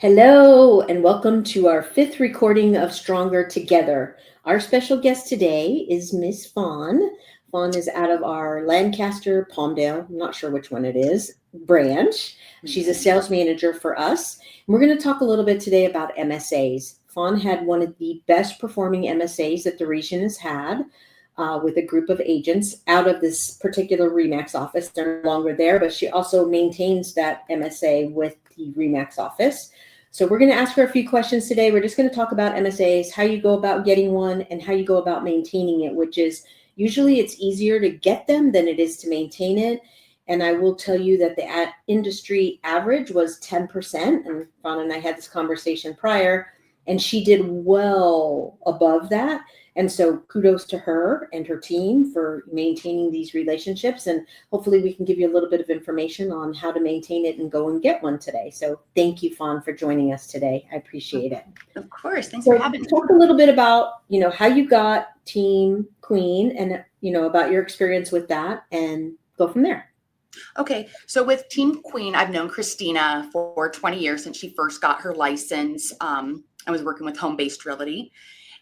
Hello, and welcome to our fifth recording of Stronger Together. Our special guest today is Miss Fawn. Fawn is out of our Lancaster, Palmdale, I'm not sure which one it is, branch. She's a sales manager for us. And we're going to talk a little bit today about MSAs. Fawn had one of the best performing MSAs that the region has had. With a group of agents out of this particular REMAX office. They're no longer there, but she also maintains that MSA with the REMAX office. So we're going to ask her a few questions today. We're just going to talk about MSAs, how you go about getting one, and how you go about maintaining it, which is usually it's easier to get them than it is to maintain it. And I will tell you that the industry average was 10%. And Fawn and I had this conversation prior, and she did well above that. And so kudos to her and her team for maintaining these relationships. And hopefully we can give you a little bit of information on how to maintain it and go and get one today. So thank you, Fawn, for joining us today. I appreciate it. Of course. Thanks for having me. Talk a little bit about, how you got Team Queen and, about your experience with that and go from there. Okay. So with Team Queen, I've known Christina for 20 years since she first got her license. I was working with home-based realty.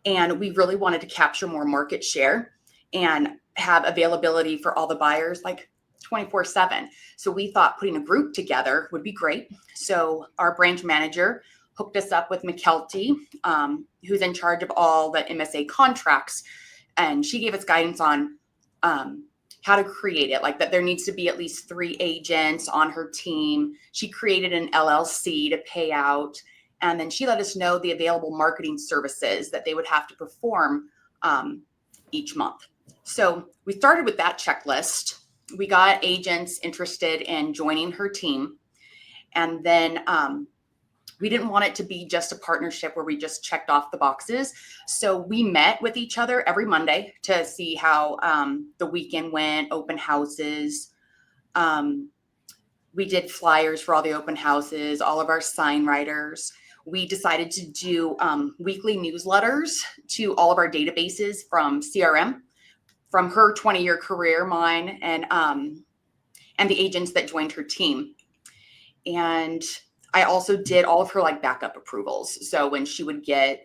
And we really wanted to capture more market share and have availability for all the buyers like 24/7. So we thought putting a group together would be great. So our branch manager hooked us up with McKelty, who's in charge of all the MSA contracts. And she gave us guidance on how to create it, like that there needs to be at least 3 agents on her team. She created an LLC to pay out. And then she let us know the available marketing services that they would have to perform each month. So we started with that checklist. We got agents interested in joining her team. And then we didn't want it to be just a partnership where we just checked off the boxes. So we met with each other every Monday to see how the weekend went, open houses. We did flyers for all the open houses, all of our sign writers. We decided to do weekly newsletters to all of our databases from CRM, from her 20-year career, mine, and the agents that joined her team. And I also did all of her backup approvals. So when she would get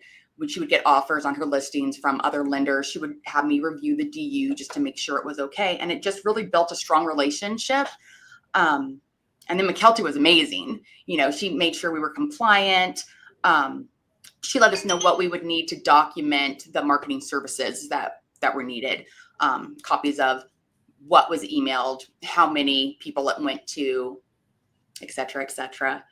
offers on her listings from other lenders, she would have me review the DU just to make sure it was okay. And it just really built a strong relationship. And then McKelty was amazing. She made sure we were compliant. She let us know what we would need to document the marketing services that were needed. Copies of what was emailed, how many people it went to, et cetera, et cetera.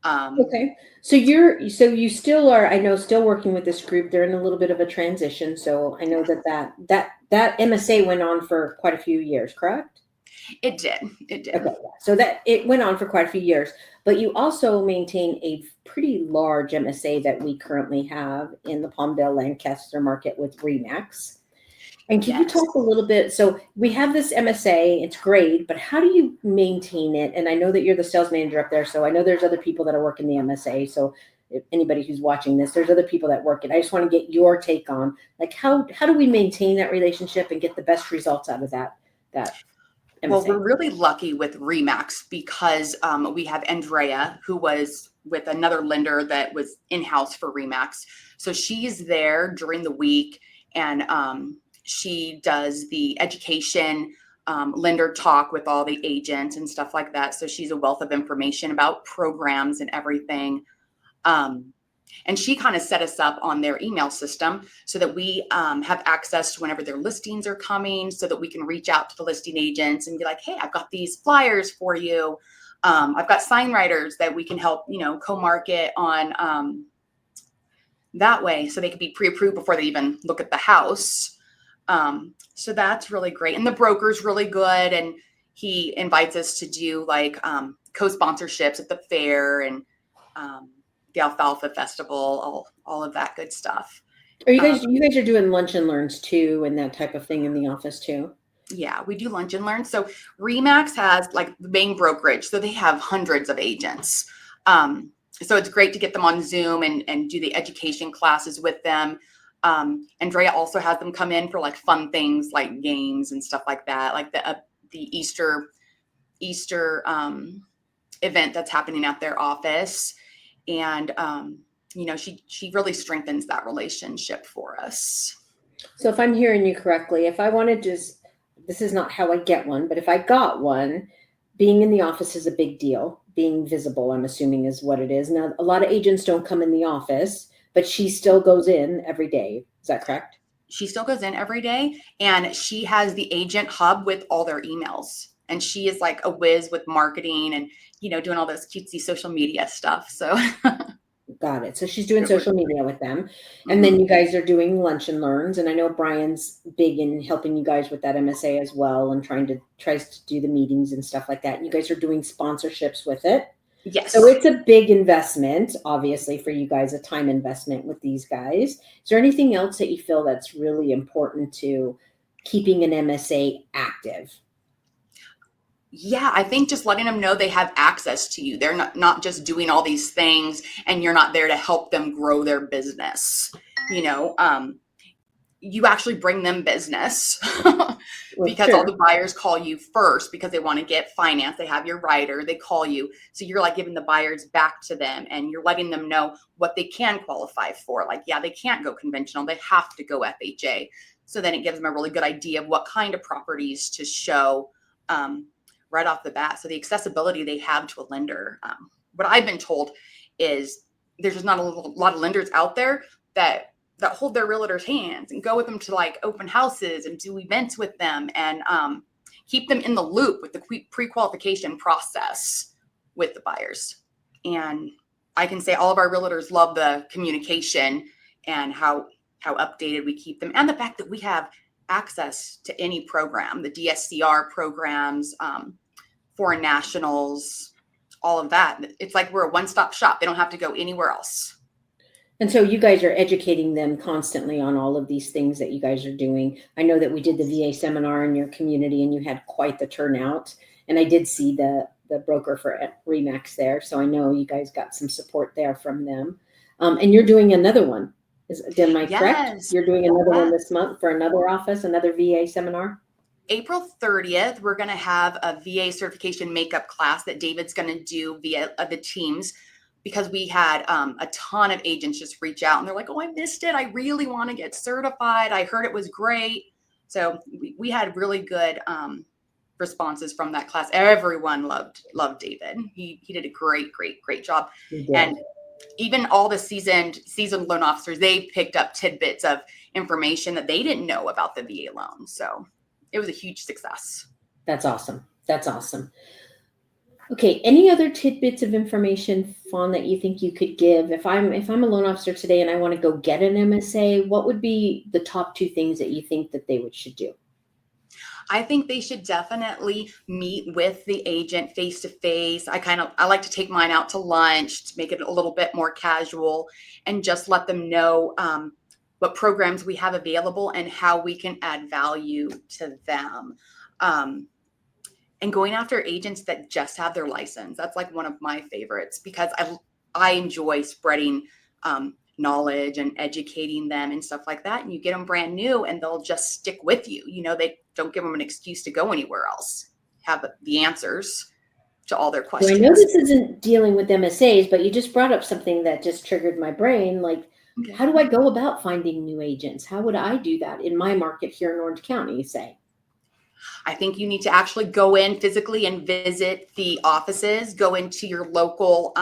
Okay. So you still are, I know, still working with this group. They're in a little bit of a transition. So I know that MSA went on for quite a few years, correct? It did. Okay, so that it went on for quite a few years, but you also maintain a pretty large MSA that we currently have in the Palmdale Lancaster market with REMAX. And can you talk a little bit? So we have this MSA, it's great, but how do you maintain it? And I know that you're the sales manager up there, so I know there's other people that are working the MSA. So if anybody who's watching this, there's other people that work it. I just want to get your take on how do we maintain that relationship and get the best results out of that MSA? Well, we're really lucky with REMAX because we have Andrea, who was with another lender that was in-house for REMAX. So she's there during the week, and she does the education lender talk with all the agents and stuff like that. So she's a wealth of information about programs and everything. And she kind of set us up on their email system so that we have access to whenever their listings are coming, so that we can reach out to the listing agents and be like, hey, I've got these flyers for you. I've got sign writers that we can help, co-market on that way, so they can be pre-approved before they even look at the house. So that's really great. And the broker's really good. And he invites us to do co-sponsorships at the fair and the Alfalfa Festival, all of that good stuff. Are you guys are doing lunch and learns too, and that type of thing in the office too? Yeah, we do lunch and learn. So REMAX has the main brokerage, so they have hundreds of agents. So it's great to get them on Zoom and do the education classes with them. Andrea also has them come in for fun things like games and stuff like that, like the Easter event that's happening at their office. And, she really strengthens that relationship for us. So if I'm hearing you correctly, if I wanted to just, this is not how I get one, but if I got one, being in the office is a big deal. Being visible, I'm assuming, is what it is. Now, a lot of agents don't come in the office, but she still goes in every day. Is that correct? She still goes in every day, and she has the agent hub with all their emails. And she is like a whiz with marketing and, doing all those cutesy social media stuff. So Got it. So she's doing it was, social media with them. And then mhm. you guys are doing lunch and learns. And I know Brian's big in helping you guys with that MSA as well and tries to do the meetings and stuff like that. And you guys are doing sponsorships with it. Yes. So it's a big investment, obviously, for you guys, a time investment with these guys. Is there anything else that you feel that's really important to keeping an MSA active? Yeah, I think just letting them know they have access to you. They're not just doing all these things and you're not there to help them grow their business. You actually bring them business because all Sure. the buyers call you first because they want to get finance. They have your rider, they call you. So you're like giving the buyers back to them and you're letting them know what they can qualify for. Like, yeah, they can't go conventional. They have to go FHA. So then it gives them a really good idea of what kind of properties to show right off the bat. So the accessibility they have to a lender. What I've been told is there's just not a lot of lenders out there that hold their realtors' hands and go with them to like open houses and do events with them and keep them in the loop with the pre-qualification process with the buyers. And I can say all of our realtors love the communication and how updated we keep them, and the fact that we have access to any program, the DSCR programs, foreign nationals, all of that. It's like we're a one-stop shop. They don't have to go anywhere else. And so you guys are educating them constantly on all of these things that you guys are doing. I know that we did the VA seminar in your community and you had quite the turnout. And I did see the broker for Remax there. So I know you guys got some support there from them. And you're doing another one. Am I correct? Yes. You're doing another one this month for another office, another VA seminar? April 30th, we're going to have a VA certification makeup class that David's going to do via the Teams, because we had a ton of agents just reach out and they're like, oh, I missed it. I really want to get certified. I heard it was great. So we had really good responses from that class. Everyone loved David. He did a great job. And even all the seasoned loan officers, they picked up tidbits of information that they didn't know about the VA loan. So it was a huge success. That's awesome. That's awesome. Okay. Any other tidbits of information, Fawn, that you think you could give? If I'm a loan officer today and I want to go get an MSA, what would be the top 2 things that you think that they should do? I think they should definitely meet with the agent face to face. I like to take mine out to lunch to make it a little bit more casual and just let them know what programs we have available and how we can add value to them. And going after agents that just have their license. That's like one of my favorites because I enjoy spreading knowledge and educating them and stuff like that. And you get them brand new and they'll just stick with you. They don't give them an excuse to go anywhere else. Have the answers to all their questions. So I know this isn't dealing with MSAs, but you just brought up something that just triggered my brain. Like, okay, how do I go about finding new agents? How would I do that in my market here in Orange County, you say? I think you need to actually go in physically and visit the offices, go into your local,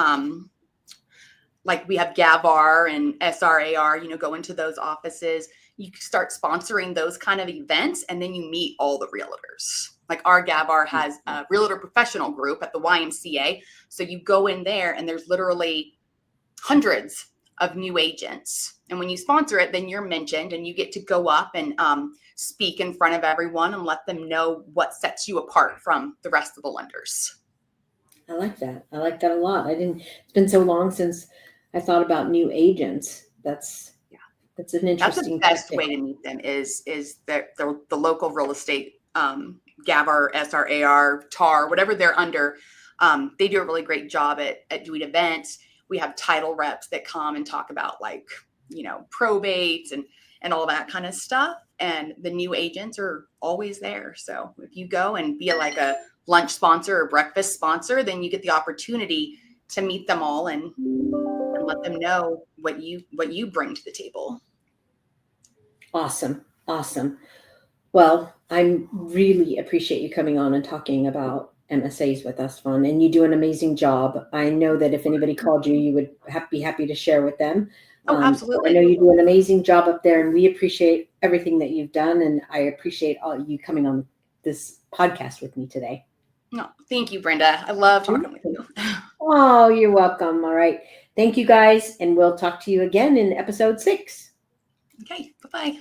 like we have GAVAR and SRAR, go into those offices. You start sponsoring those kind of events and then you meet all the realtors. Like our GAVAR has a realtor professional group at the YMCA. So you go in there and there's literally hundreds of new agents. And when you sponsor it, then you're mentioned and you get to go up and speak in front of everyone and let them know what sets you apart from the rest of the lenders. I like that. I like that a lot. It's been so long since I thought about new agents. That's an interesting. That's the best way to meet them is the local real estate, GAVAR, SRAR, TAR, whatever they're under. They do a really great job at doing events. We have title reps that come and talk about probates and all that kind of stuff. And the new agents are always there. So if you go and be like a lunch sponsor or breakfast sponsor, then you get the opportunity to meet them all and let them know what you bring to the table. Awesome. Awesome. Well, I really appreciate you coming on and talking about MSAs with us, Fawn, and you do an amazing job. I know that if anybody called you, you would be happy to share with them. Oh, So I absolutely. know you do an amazing job up there, and we appreciate everything that you've done, and I appreciate all you coming on this podcast with me today. No, thank you, Brenda. I love talking with you. Oh, you're welcome. All right. Thank you, guys, and we'll talk to you again in episode 6. Okay, bye-bye.